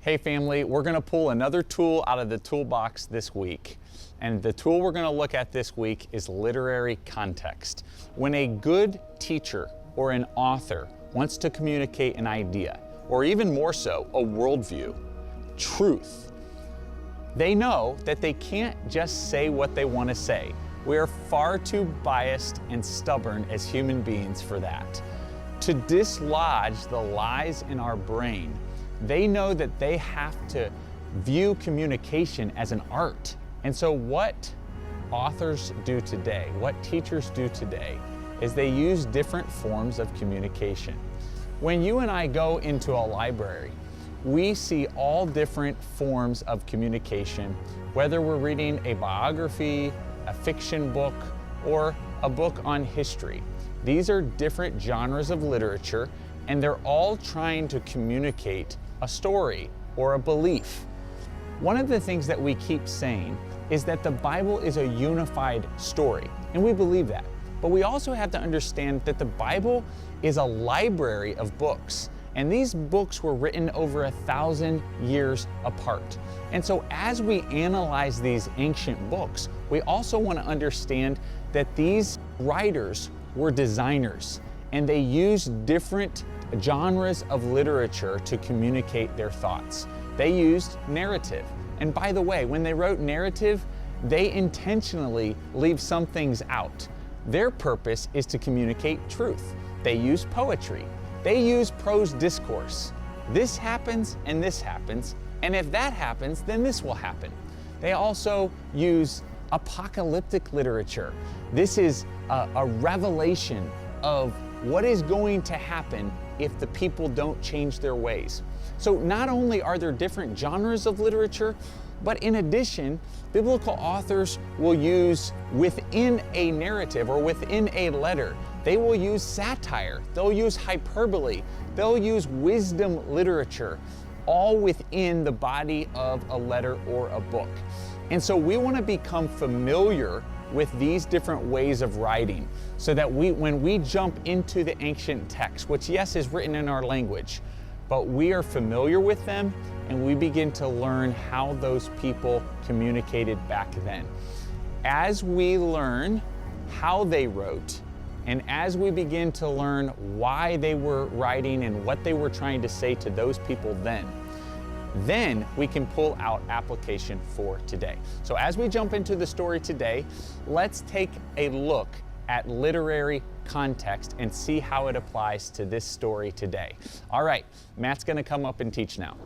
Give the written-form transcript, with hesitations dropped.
Hey family, we're going to pull another tool out of the toolbox this week. And the tool we're going to look at this week is literary context. When a good teacher or an author wants to communicate an idea, or even more so, a worldview, truth, they know that they can't just say what they want to say. We are far too biased and stubborn as human beings for that. To dislodge the lies in our brain, they know that they have to view communication as an art. And so what authors do today, what teachers do today, is they use different forms of communication. When you and I go into a library, we see all different forms of communication, whether we're reading a biography, a fiction book, or a book on history. These are different genres of literature, and they're all trying to communicate a story or a belief. One of the things that we keep saying is that the Bible is a unified story, and we believe that. But we also have to understand that the Bible is a library of books, and these books were written over 1,000 years apart. And so as we analyze these ancient books, we also want to understand that these writers were designers, and they used different genres of literature to communicate their thoughts. They used narrative. And by the way, when they wrote narrative, they intentionally leave some things out. Their purpose is to communicate truth. They use poetry. They use prose discourse. This happens and this happens, and if that happens, then this will happen. They also use apocalyptic literature. This is a revelation of what is going to happen if the people don't change their ways. So not only are there different genres of literature, but in addition, biblical authors will use within a narrative or within a letter, they will use satire, they'll use hyperbole, they'll use wisdom literature, all within the body of a letter or a book. And so we want to become familiar with these different ways of writing so that when we jump into the ancient text, which yes is written in our language, but we are familiar with them and we begin to learn how those people communicated back then. As we learn how they wrote, and as we begin to learn why they were writing and what they were trying to say to those people then we can pull out application for today. So as we jump into the story today, let's take a look at literary context and see how it applies to this story today. All right, Matt's gonna come up and teach now.